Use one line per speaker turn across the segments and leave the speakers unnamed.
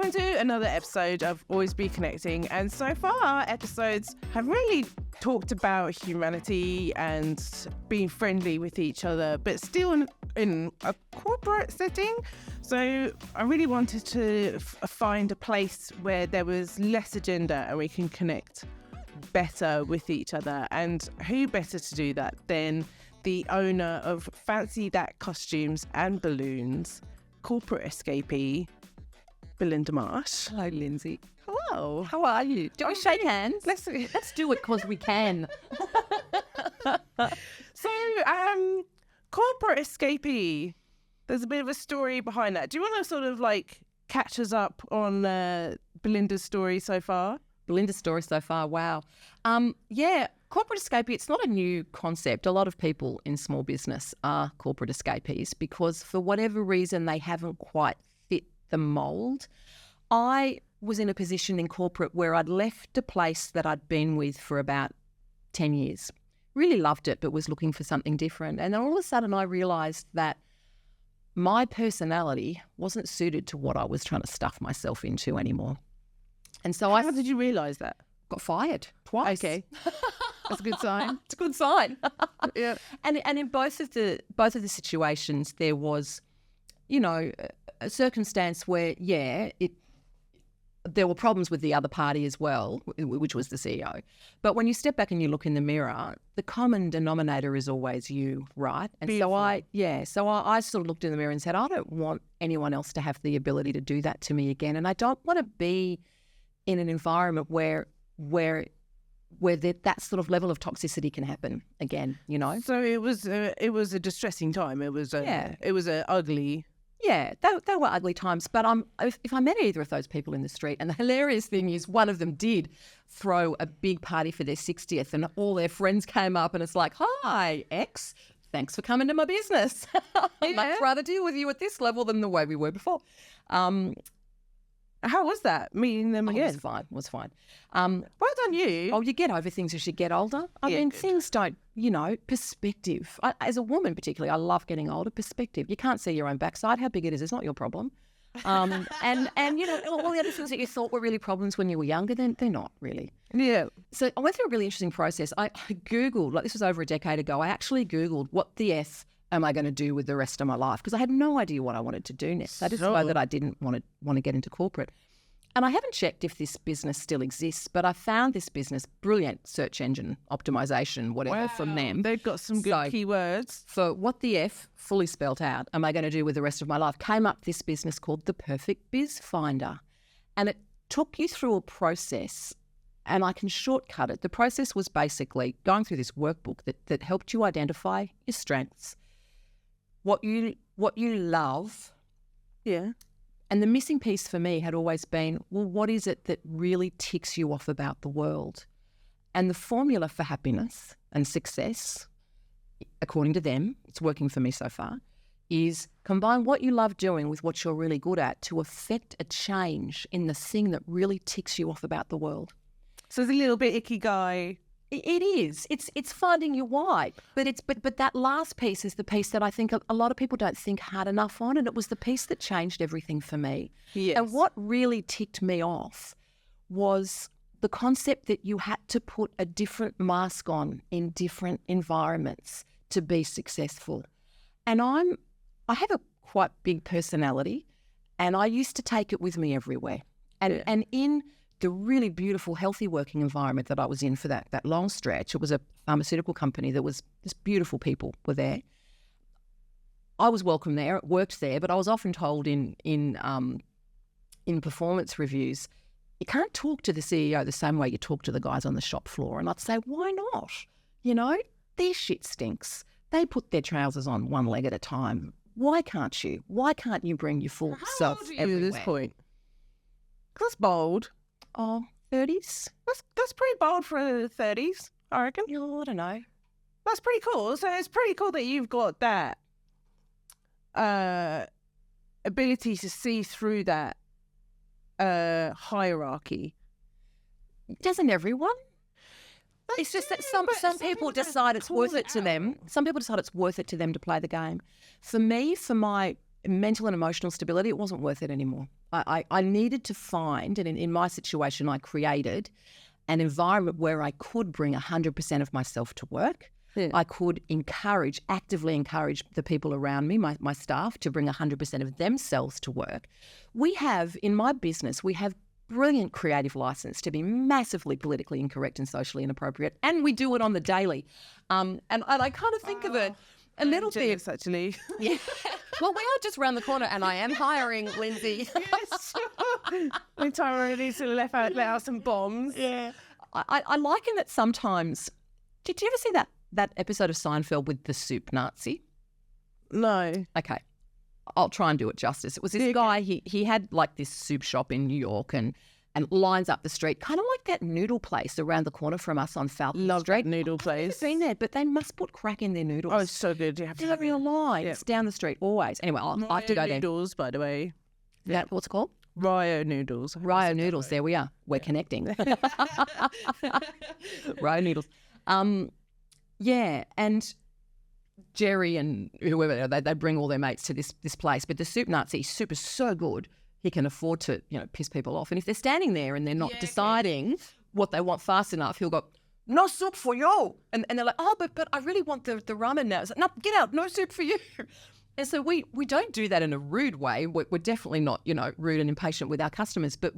Welcome to another episode of Always Be Connecting. And so far, our episodes have really talked about humanity and being friendly with each other, but still in a corporate setting. So I really wanted to find a place where there was less agenda and we can connect better with each other. And who better to do that than the owner of Fancy That Costumes and Balloons, corporate escapee, Belinda Marsh.
Hello, Lindsay.
Hello.
How are you? Do we shake hands?
Let's
do it because we can.
So, corporate escapee. There's a bit of a story behind that. Do you want to sort of like catch us up on Belinda's story so far?
Belinda's story so far, wow. Corporate escapee, it's not a new concept. A lot of people in small business are corporate escapees because for whatever reason they haven't quite fit the mould. I was in a position in corporate where I'd left a place that I'd been with for about 10 years. Really loved it, but was looking for something different. And then all of a sudden I realised that my personality wasn't suited to what I was trying to stuff myself into anymore. And so
How did you realise that?
Got fired twice.
Okay. That's a good sign.
It's a good sign.
Yeah.
And in both of the situations there was, a circumstance where, there were problems with the other party as well, which was the CEO. But when you step back and you look in the mirror, the common denominator is always you, right? And
Beautiful.
so I sort of looked in the mirror and said, I don't want anyone else to have the ability to do that to me again. And I don't want to be in an environment where that sort of level of toxicity can happen again,
So it was a distressing time. It was a ugly.
Yeah, they were ugly times. But if I met either of those people in the street, and the hilarious thing is one of them did throw a big party for their 60th and all their friends came up and it's like, hi, X, thanks for coming to my business. I'd much rather deal with you at this level than the way we were before.
How was that, meeting them again?
It was fine.
Well done you.
Oh, you get over things as you get older. I mean, good. Things don't, perspective. As a woman particularly, I love getting older. Perspective. You can't see your own backside. How big it is not your problem. And all the other things that you thought were really problems when you were younger, then they're not really.
Yeah.
So I went through a really interesting process. I Googled, this was over a decade ago, I actually Googled what the F am I going to do with the rest of my life? Because I had no idea what I wanted to do next. I just know that I didn't want to get into corporate. And I haven't checked if this business still exists, but I found this business, brilliant search engine optimization, whatever, from them.
They've got some good keywords.
For what the F, fully spelt out, am I going to do with the rest of my life, came up this business called The Perfect Biz Finder. And it took you through a process, and I can shortcut it. The process was basically going through this workbook that helped you identify your strengths, what you love.
Yeah.
And the missing piece for me had always been, well, what is it that really ticks you off about the world? And the formula for happiness and success, according to them, it's working for me so far, is combine what you love doing with what you're really good at to affect a change in the thing that really ticks you off about the world.
So it's a little bit ikigai.
It is. It's finding your why. But that last piece is the piece that I think a lot of people don't think hard enough on, and it was the piece that changed everything for me.
Yes.
And what really ticked me off was the concept that you had to put a different mask on in different environments to be successful. And I have a quite big personality, and I used to take it with me everywhere. And in the really beautiful, healthy working environment that I was in for that long stretch, it was a pharmaceutical company that was just beautiful people were there. I was welcome there, worked there, but I was often told in performance reviews, you can't talk to the CEO the same way you talk to the guys on the shop floor. And I'd say, why not? Their shit stinks. They put their trousers on one leg at a time. Why can't you? Why can't you bring your full self everywhere?
At this point? That's bold.
Oh, 30s?
That's pretty bold for the 30s, I reckon.
I don't know.
That's pretty cool. So it's pretty cool that you've got that ability to see through that hierarchy.
Doesn't everyone? It's just that some people decide it's worth it to them. Some people decide it's worth it to them to play the game. For me, for my mental and emotional stability, it wasn't worth it anymore. I needed to find, and in my situation, I created an environment where I could bring 100% of myself to work. Yeah. I could actively encourage the people around me, my staff, to bring 100% of themselves to work. In my business, we have brilliant creative license to be massively politically incorrect and socially inappropriate, and we do it on the daily. And I kind of think of it a little bit.
Actually.
Yeah. Well, we are just around the corner, and I am hiring Lindsay.
Yes. In time already to let out some bombs.
Yeah. I liken it sometimes. Did you ever see that episode of Seinfeld with the soup Nazi?
No.
Okay. I'll try and do it justice. It was this guy, he had like this soup shop in New York and lines up the street, kind of like that noodle place around the corner from us on Falcon Street.
Love that noodle place.
I've seen that, but they must put crack in their noodles.
Oh, it's so good. You have to have
real line.
Yeah.
It's down the street always. Anyway, I have to go there.
Noodles, by the way.
That what's it called?
Ryo noodles.
Ryo noodles. There we are. We're connecting. Ryo noodles. Yeah, and Jerry and whoever, they bring all their mates to this place. But the soup Nazi soup is so good, he can afford to, piss people off. And if they're standing there and they're not deciding what they want fast enough, he'll go, "No soup for you." And they're like, "Oh, but I really want the ramen now." It's like, "No, get out, no soup for you." And so we don't do that in a rude way. We're definitely not, rude and impatient with our customers, but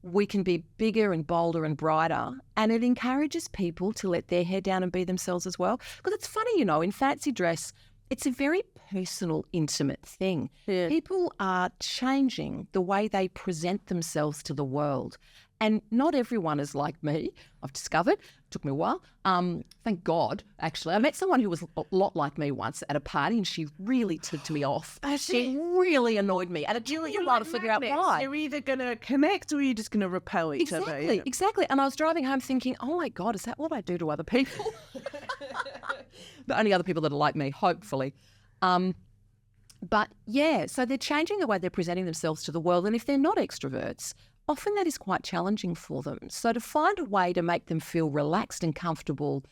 we can be bigger and bolder and brighter, and it encourages people to let their hair down and be themselves as well. Because it's funny, in fancy dress, it's a very personal, intimate thing. Yeah. People are changing the way they present themselves to the world. And not everyone is like me, I've discovered. It took me a while. Thank God, actually. I met someone who was a lot like me once at a party, and she really tipped me off. She really annoyed me. And it took me a while to figure out why.
You're either going to connect or you're just going to repel each other. Yeah.
Exactly. And I was driving home thinking, oh my God, is that what I do to other people? The only other people that are like me, hopefully. But yeah, so they're changing the way they're presenting themselves to the world. And if they're not extroverts, often that is quite challenging for them. So to find a way to make them feel relaxed and comfortable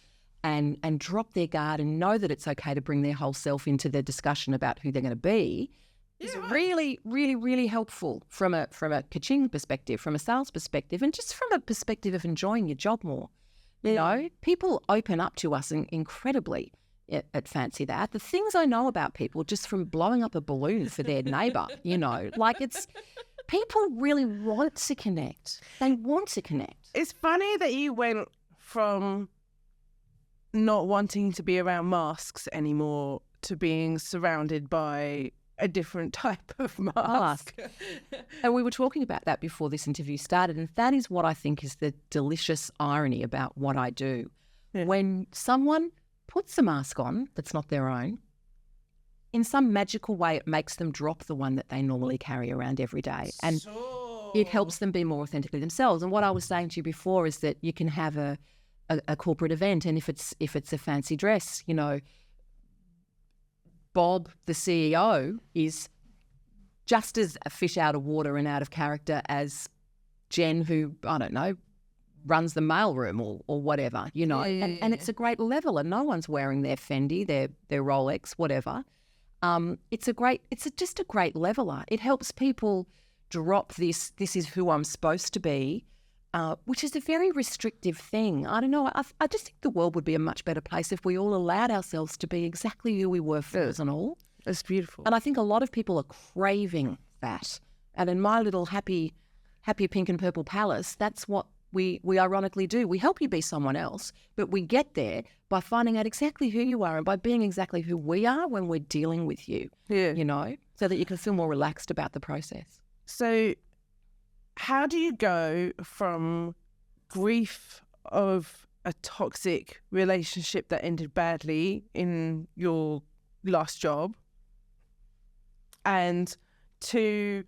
and drop their guard and know that it's okay to bring their whole self into their discussion about who they're going to be is really, really, really helpful from a ka-ching perspective, from a sales perspective, and just from a perspective of enjoying your job more. People open up to us incredibly at Fancy That. The things I know about people just from blowing up a balloon for their neighbour, like it's... People really want to connect. They want to connect.
It's funny that you went from not wanting to be around masks anymore to being surrounded by a different type of mask.
And we were talking about that before this interview started, and that is what I think is the delicious irony about what I do. Yeah. When someone puts a mask on that's not their own, in some magical way, it makes them drop the one that they normally carry around every day. And it helps them be more authentically themselves. And what I was saying to you before is that you can have a corporate event, and if it's a fancy dress, Bob, the CEO, is just as a fish out of water and out of character as Jen, who, I don't know, runs the mailroom or whatever, And it's a great level, and no one's wearing their Fendi, their Rolex, whatever. It's just a great leveler. It helps people drop this is who I'm supposed to be, which is a very restrictive thing. I don't know. I just think the world would be a much better place if we all allowed ourselves to be exactly who we were first and all.
It's beautiful.
And I think a lot of people are craving that. And in my little happy pink and purple palace, that's what we ironically do. We help you be someone else, but we get there by finding out exactly who you are and by being exactly who we are when we're dealing with you, so that you can feel more relaxed about the process.
So how do you go from grief of a toxic relationship that ended badly in your last job and to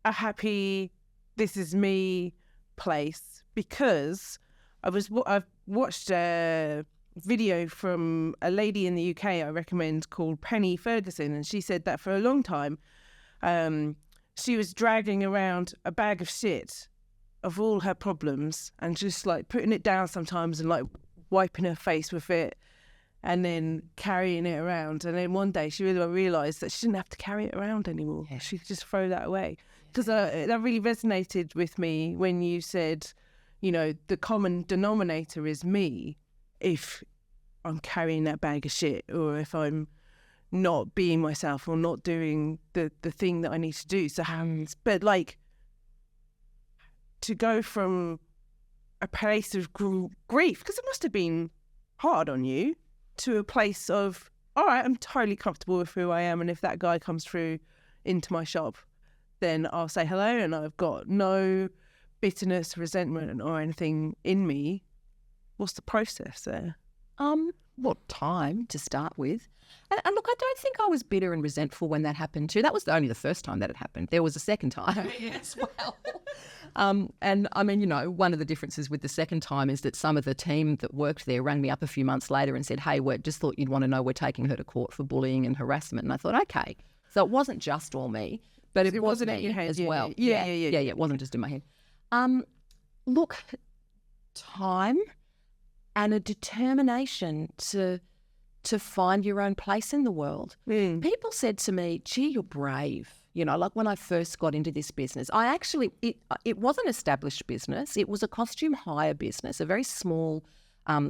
a happy, this is me place? Because I've watched a video from a lady in the UK I recommend called Penny Ferguson, and she said that for a long time she was dragging around a bag of shit of all her problems and just like putting it down sometimes and like wiping her face with it. and then carrying it around. And then one day she really realised that she didn't have to carry it around anymore.
Yeah.
She could just throw that away. Because that really resonated with me when you said, you know, the common denominator is me if I'm carrying that bag of shit, or if I'm not being myself or not doing the thing that I need to do. So but like, to go from a place of grief, because it must have been hard on you, to a place of, all right, I'm totally comfortable with who I am, and if that guy comes through into my shop, then I'll say hello, and I've got no bitterness, resentment, or anything in me. What's the process there?
Well, time to start with. And look, I don't think I was bitter and resentful when that happened too. That was only the first time that it happened. There was a second time as well. And I mean, you know, one of the differences with the second time is that some of the team that worked there rang me up a few months later and said, hey, we just thought you'd want to know we're taking her to court for bullying and harassment. And I thought, okay. So it wasn't just all me, but it was
wasn't
me
in your head
as
yeah,
well.
Yeah.
It wasn't just in my head. Look, time and a determination to find your own place in the world. People said to me, gee, you're brave. You know, like when I first got into this business, it was an established business. It was a costume hire business, a very small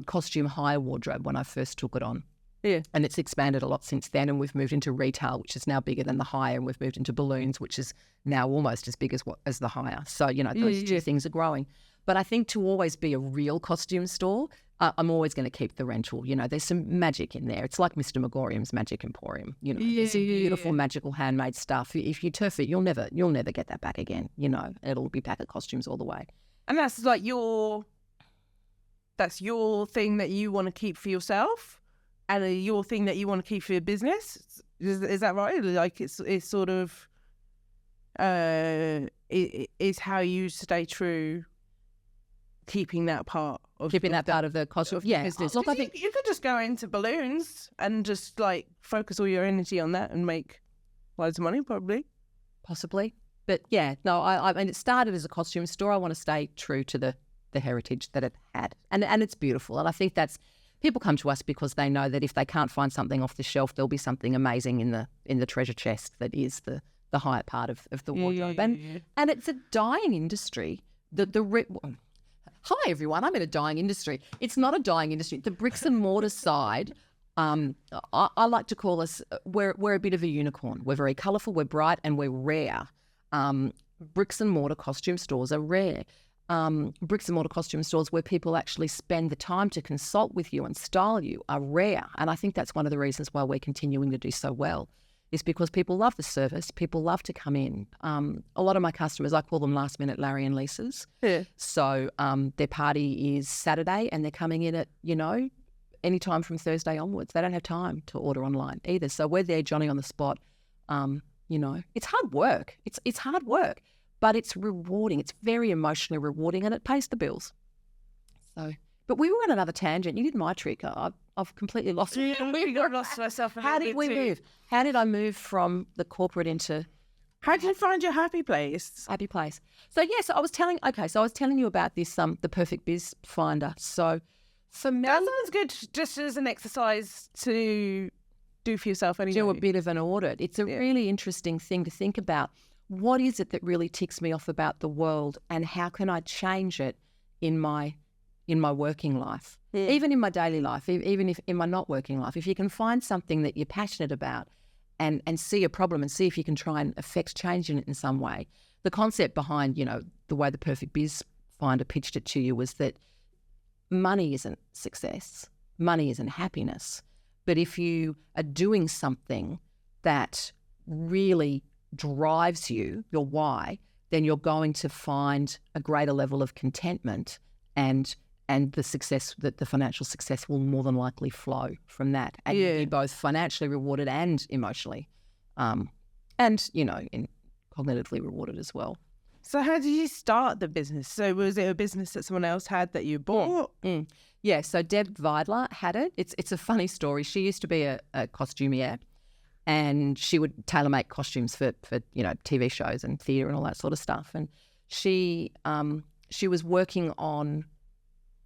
costume hire wardrobe when I first took it on.
Yeah.
And it's expanded a lot since then, and we've moved into retail, which is now bigger than the hire, and we've moved into balloons, which is now almost as big as the hire. So, you know, those two things are growing. But I think to always be a real costume store, I'm always going to keep the rental. You know, there's some magic in there. It's like Mr. Megorium's Magic Emporium. You know, there's some beautiful magical handmade stuff. If you turf it, you'll never get that back again. You know, it'll be back at costumes all the way.
And that's like your thing that you want to keep for yourself, and your thing that you want to keep for your business. Is that right? Like it's sort of it is how you stay true. Keeping that part of
the costume
business.
Look, I think
you could just go into balloons and just like focus all your energy on that and make loads of money, probably.
Possibly, but yeah, no. I mean, it started as a costume store. I want to stay true to the heritage that it had, and it's beautiful. And I think that's people come to us because they know that if they can't find something off the shelf, there'll be something amazing in the treasure chest that is the higher part of the wardrobe. And it's a dying industry. Hi, everyone. I'm in a dying industry. It's not a dying industry. The bricks and mortar side, I like to call us, we're a bit of a unicorn. We're very colourful, we're bright, and we're rare. Bricks and mortar costume stores are rare. Bricks and mortar costume stores where people actually spend the time to consult with you and style you are rare. And I think that's one of the reasons why we're continuing to do so well. Is because people love the service, people love to come in. A lot of my customers, I call them last minute Larry and Lisa's. Yeah. So their party is Saturday and they're coming in at, you know, any time from Thursday onwards. They don't have time to order online either. So we're there, Johnny, on the spot. You know, it's hard work. It's hard work, but it's rewarding. It's very emotionally rewarding and it pays the bills. So, but we were on another tangent. You did my trick. I've completely lost it.
We got lost myself.
How did we move? How did I move from the corporate into?
How did you find your happy place?
Happy place. So yes, I was telling you about this the perfect biz finder. So for me,
that sounds good. Just as an exercise to do for yourself anyway.
Do a bit of an audit. It's a really interesting thing to think about. What is it that really ticks me off about the world, and how can I change it in my working life, even in my daily life, even if in my not working life? If you can find something that you're passionate about and see a problem and see if you can try and affect change in it in some way. The concept behind, you know, the way the perfect biz finder pitched it to you was that money isn't success, money isn't happiness. But if you are doing something that really drives you, your why, then you're going to find a greater level of contentment and the success, that the financial success will more than likely flow from that. And you'll be both financially rewarded and emotionally, and, you know, cognitively rewarded as well.
So how did you start the business? So was it a business that someone else had that you bought?
Yeah, so Deb Vidler had it. It's a funny story. She used to be a costumier, and she would tailor-make costumes for you know, TV shows and theatre and all that sort of stuff. And she was working on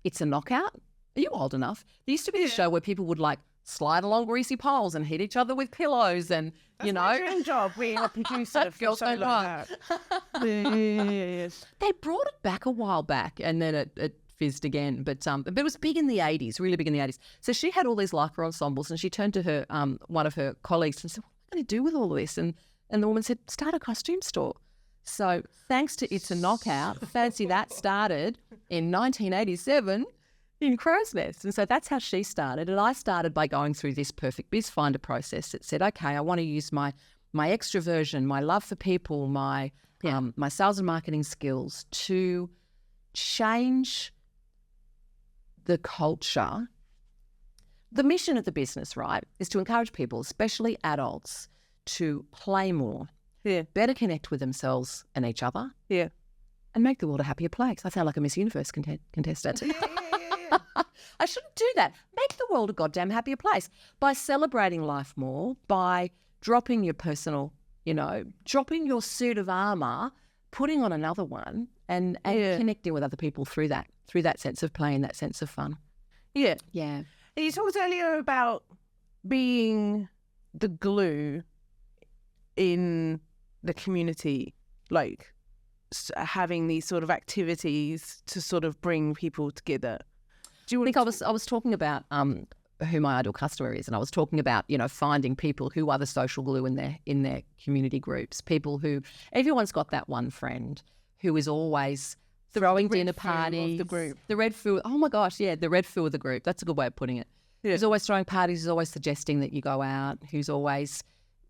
It's a Knockout. Are you old enough? There used to be a show where people would like slide along greasy poles and hit each other with pillows and,
That's my dream job, being a producer for
Girls
something
don't
like that. Yes.
They brought it back a while back and then it fizzed again. But it was big in the 80s, really big in the 80s. So she had all these lycra ensembles and she turned to her one of her colleagues and said, what am I going to do with all of this? And the woman said, start a costume store. So thanks to It's a Knockout, fancy that started in 1987 in Crow's Nest. And so that's how she started. And I started by going through this perfect biz finder process that said, okay, I want to use my extroversion, my love for people, my sales and marketing skills to change the culture. The mission of the business, right, is to encourage people, especially adults, to play more, better connect with themselves and each other, and make the world a happier place. I sound like a Miss Universe contestant. I shouldn't do that. Make the world a goddamn happier place by celebrating life more, by dropping your personal, dropping your suit of armour, putting on another one, and connecting with other people through that sense of play and that sense of fun.
Yeah.
Yeah.
You talked earlier about being the glue in the community, like having these sort of activities to sort of bring people together. Do you want
I was talking about who my ideal customer is, and I was talking about finding people who are the social glue in their community groups. People who everyone's got that one friend who is always throwing dinner parties.
The group,
the red foo. Oh my gosh, yeah, the red foo of the group. That's a good way of putting it. Yeah. Who's always throwing parties. Who's always suggesting that you go out. Who's always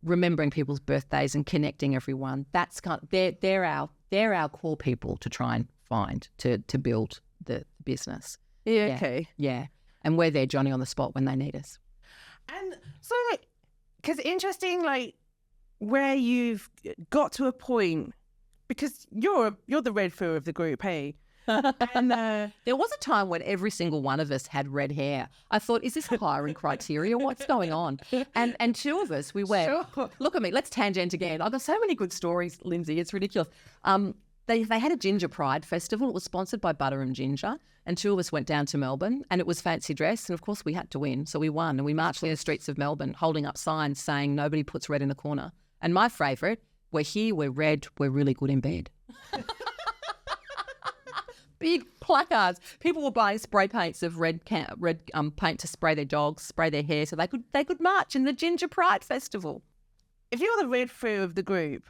remembering people's birthdays and connecting everyone. That's they're our core people to try and find to build the business.
Yeah, okay.
Yeah. And we're there, Johnny, on the spot when they need us.
And so, because interesting, where you've got to a point, because you're the red fur of the group, hey?
And there was a time when every single one of us had red hair. I thought, is this a hiring criteria? What's going on? And two of us, we went, sure. Look at me, let's tangent again. I've got so many good stories, Lindsay. It's ridiculous. They had a Ginger Pride Festival. It was sponsored by Butter and Ginger. And two of us went down to Melbourne and it was fancy dress. And of course we had to win. So we won and we marched in the streets of Melbourne holding up signs saying nobody puts red in a corner. And my favourite, we're here, we're red, we're really good in bed. Big placards. People were buying spray paints of red paint to spray their dogs, spray their hair so they could march in the Ginger Pride Festival.
If you're the red foo of the group,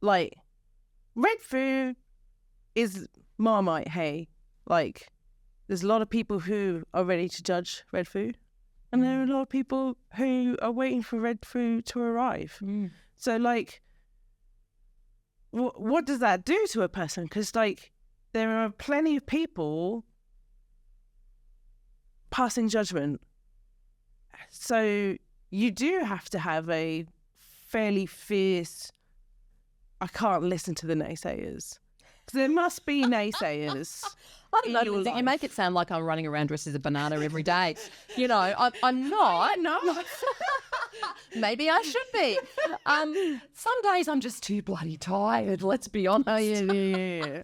red foo is Marmite, hey? There's a lot of people who are ready to judge red foo, and there are a lot of people who are waiting for red foo to arrive. Mm. So, what does that do to a person? Because, there are plenty of people passing judgment. So, you do have to have a fairly fierce, I can't listen to the naysayers. Because there must be naysayers.
I don't know, Lindsay, you make it sound like I'm running around dressed as a banana every day. I'm not.
No.
Maybe I should be. Some days I'm just too bloody tired, let's be honest.
Oh, yeah.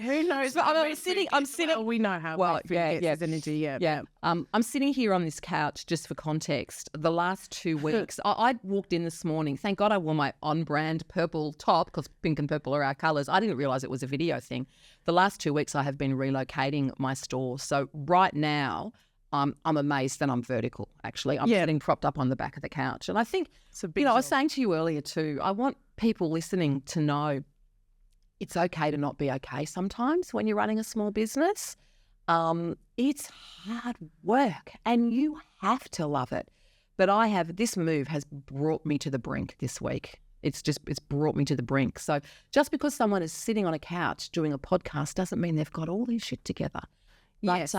Who knows?
But I'm sitting.
Well, we know how.
Well, yeah. I'm sitting here on this couch just for context. The last 2 weeks, I walked in this morning. Thank God I wore my on-brand purple top because pink and purple are our colours. I didn't realise it was a video thing. The last 2 weeks I have been relocating my store. So right now I'm amazed that I'm vertical, actually. I'm sitting propped up on the back of the couch. And I think, I was saying to you earlier too, I want people listening to know it's okay to not be okay sometimes when you're running a small business. It's hard work and you have to love it. But this move has brought me to the brink this week. It's brought me to the brink. So just because someone is sitting on a couch doing a podcast doesn't mean they've got all this shit together.
Yes.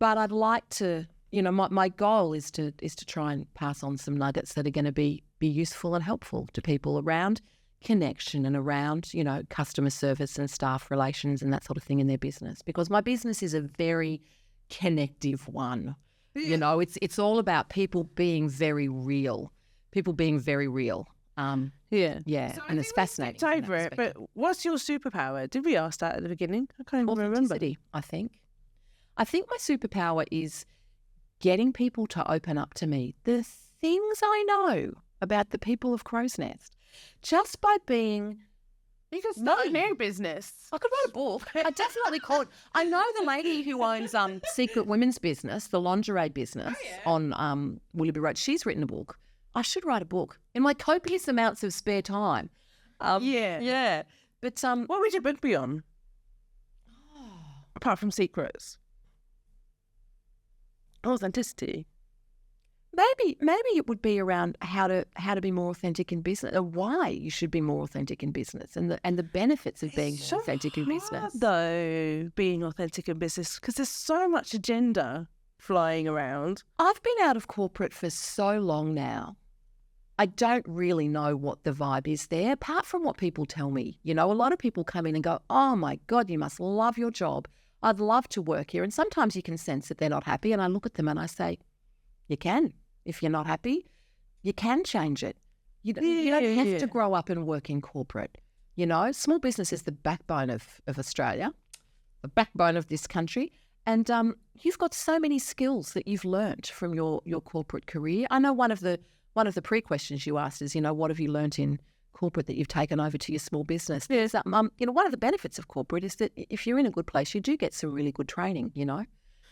But I'd like to, my goal is to try and pass on some nuggets that are going to be useful and helpful to people around connection and around, customer service and staff relations and that sort of thing in their business. Because my business is a very connective one. Yeah. It's all about people being very real. Yeah,
so
and it's fascinating.
It's over it, but what's your superpower? Did we ask that at the beginning? I can't even remember.
I think my superpower is getting people to open up to me the things I know about the people of Crow's Nest, just by being...
You can start a new business.
I could write a book. I definitely could. I know the lady who owns Secret Women's Business, the lingerie business on Willoughby Road. She's written a book. I should write a book in my copious amounts of spare time. Yeah. But
what would your book be on? Apart from secrets, authenticity.
Maybe it would be around how to be more authentic in business, or why you should be more authentic in business, and the benefits of being more authentic in business.
Though, being authentic in business, because there's so much agenda flying around.
I've been out of corporate for so long now. I don't really know what the vibe is there, apart from what people tell me. You know, a lot of people come in and go, "Oh my God, you must love your job. I'd love to work here." And sometimes you can sense that they're not happy, and I look at them and I say, "You can. If you're not happy, you can change it. You don't have to grow up and work in corporate. You know, small business is the backbone of Australia, the backbone of this country. And you've got so many skills that you've learnt from your corporate career. I know one of the pre-questions you asked is, you know, what have you learnt in corporate that you've taken over to your small business? There's, you know, one of the benefits of corporate is that if you're in a good place, you do get some really good training, you know.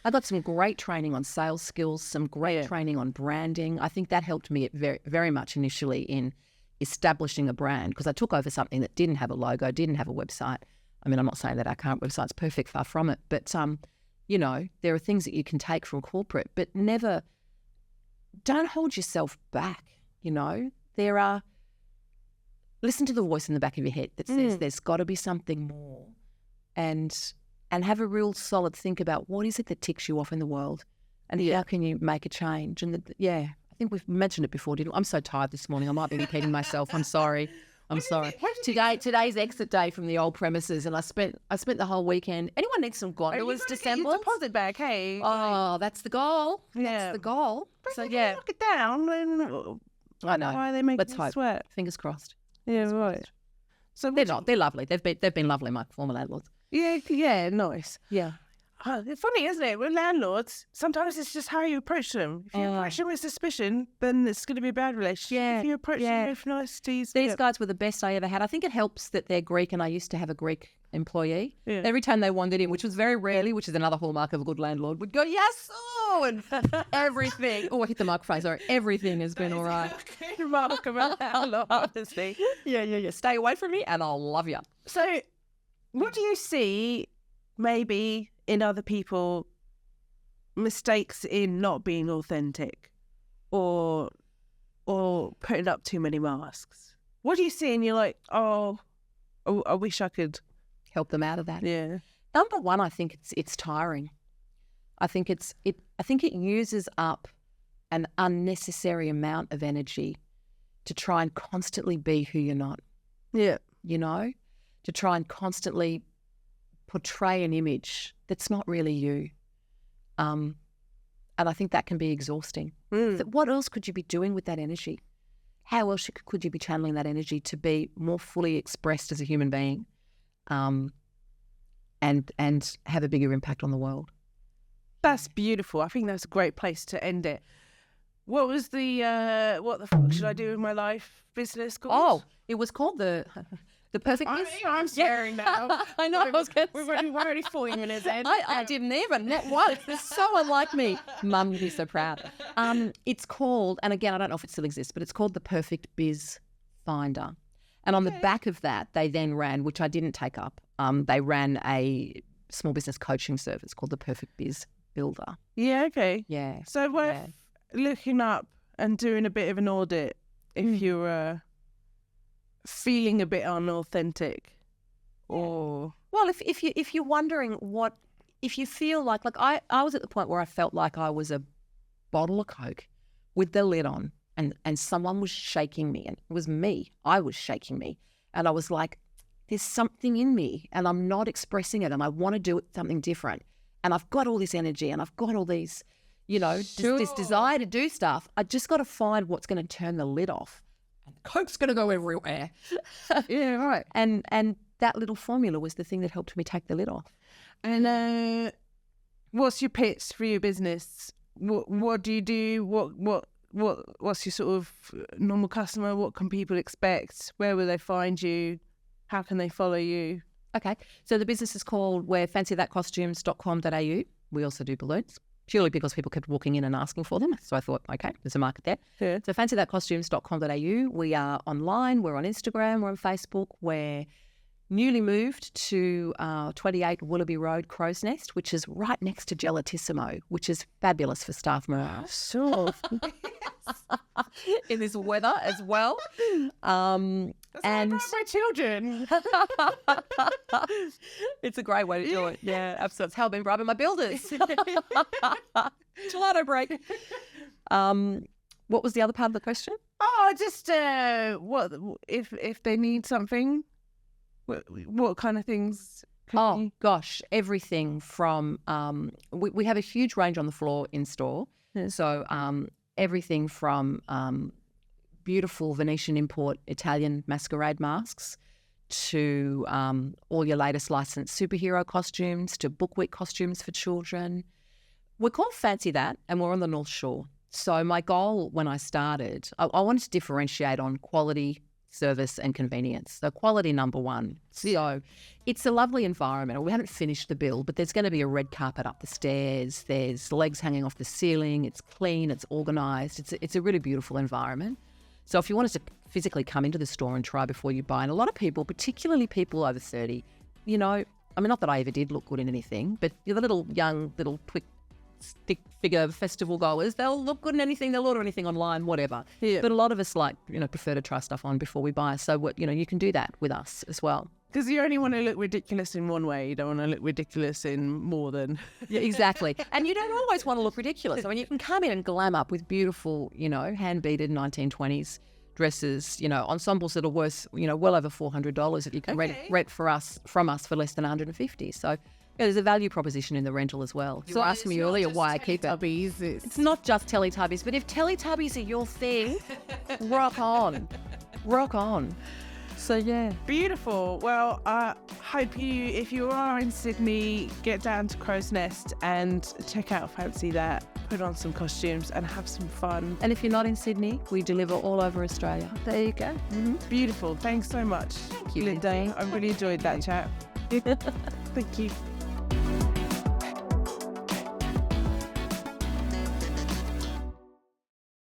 I got some great training on sales skills, some great training on branding. I think that helped me very, very much initially in establishing a brand, because I took over something that didn't have a logo, didn't have a website. I mean, I'm not saying that our current website's perfect, far from it, but, you know, there are things that you can take from corporate, but don't hold yourself back, you know. Listen to the voice in the back of your head that says there's got to be something more, and have a real solid think about what is it that ticks you off in the world, and how can you make a change. And I think we've mentioned it before, didn't we? I'm so tired this morning. I might be repeating myself. I'm sorry. Today's exit day from the old premises, and I spent the whole weekend. Anyone needs some gondolas to assemble?
Deposit back, hey.
Oh, that's the goal. That's the goal.
So knock it down. And
I know.
Why are they making
Let's
us
hope.
sweat?
Fingers crossed.
Yeah, right. So
they're not. They're lovely. They've been lovely, my former landlords.
Yeah, nice.
Yeah.
It's funny, isn't it? With landlords, sometimes it's just how you approach them. If you approach them with suspicion, then it's going to be a bad relationship.
Yeah.
If you approach them with niceties.
These guys were the best I ever had. I think it helps that they're Greek, and I used to have a Greek employee.
Yeah.
Every time they wandered in, which was very rarely, which is another hallmark of a good landlord, would go, "Yes, oh," and everything. Oh, I hit the microphone, sorry. Everything has been all right.
Remarkable landlord, honestly.
Yeah. Stay away from me and I'll love you.
So, what do you see maybe in other people mistakes in not being authentic or putting up too many masks? What do you see and you're like, oh, I wish I could
help them out of that?
Yeah.
Number one, I think it's tiring. I think it uses up an unnecessary amount of energy to try and constantly be who you're not.
Yeah.
You know, to try and constantly portray an image that's not really you. And I think that can be exhausting. What else could you be doing with that energy? How else could you be channeling that energy to be more fully expressed as a human being, and have a bigger impact on the world?
That's beautiful. I think that's a great place to end it. What was the what the fuck should I do with my life business called?
Oh, it was called the perfect.
I'm staring now.
I know.
We're already 40 minutes in.
I didn't even. Not once. It's so unlike me. Mum would be so proud. It's called, and again, I don't know if it still exists, but it's called the Perfect Biz Finder. And on the back of that, they then ran, which I didn't take up. They ran a small business coaching service called the Perfect Biz Builder.
Yeah. Okay.
Yeah.
So we're looking up and doing a bit of an audit if you're feeling a bit unauthentic, or
if you're wondering if you feel like I was at the point where I felt like I was a bottle of Coke with the lid on, and someone was shaking me, and it was me. I was shaking me, and I was like, there's something in me and I'm not expressing it, and I want to do something different, and I've got all this energy and I've got all these, you know, this desire to do stuff. I just got to find what's going to turn the lid off. And Coke's going to go everywhere.
Yeah, right.
And that little formula was the thing that helped me take the lid off.
And what's your pitch for your business? what do you do? What's your sort of normal customer? What can people expect? Where will they find you? How can they follow you?
Okay. So the business is called, we're fancythatcostumes.com.au. We also do balloons, purely because people kept walking in and asking for them. So I thought, okay, there's a market there.
Yeah.
So fancythatcostumes.com.au. We are online. We're on Instagram. We're on Facebook. We're newly moved to 28 Willoughby Road, Crow's Nest, which is right next to Gelatissimo, which is fabulous for staff morale.
Sure.
In this weather as well. And
my children.
it's a great way to do it. Yeah, absolutely. It's how I've been bribing my builders. Gelato break. What was the other part of the question?
Oh, just what if they need something? What kind of things?
Gosh, everything from we have a huge range on the floor in store.
Yeah.
So everything from beautiful Venetian import Italian masquerade masks to all your latest licensed superhero costumes to book week costumes for children. We're called Fancy That, and we're on the North Shore. So my goal when I started, I wanted to differentiate on quality, service and convenience. So quality number one. So it's a lovely environment. We haven't finished the build, but there's going to be a red carpet up the stairs. There's legs hanging off the ceiling. It's clean. It's organised. It's a really beautiful environment. So if you wanted to physically come into the store and try before you buy, and a lot of people, particularly people over 30, you know, I mean, not that I ever did look good in anything, but the little young, little quick stick figure festival goers, they'll look good in anything, they'll order anything online, whatever. Yeah. But a lot of us prefer to try stuff on before we buy. So you can do that with us as well.
Because you only want to look ridiculous in one way. You don't want to look ridiculous in more than...
Yeah, exactly. And you don't always want to look ridiculous. I mean, you can come in and glam up with beautiful, hand-beaded 1920s dresses, ensembles that are worth, well over $400 that you can rent from us for less than $150. So there's a value proposition in the rental as well. You were asking me earlier why I keep it. It's not just Teletubbies, but if Teletubbies are your thing, rock on. Rock on. So, yeah.
Beautiful. Well, I hope if you are in Sydney, get down to Crow's Nest and check out Fancy That, put on some costumes and have some fun.
And if you're not in Sydney, we deliver all over Australia. There you go.
Mm-hmm. Beautiful. Thanks so much.
Thank you,
Belinda. I really enjoyed that chat. Thank you.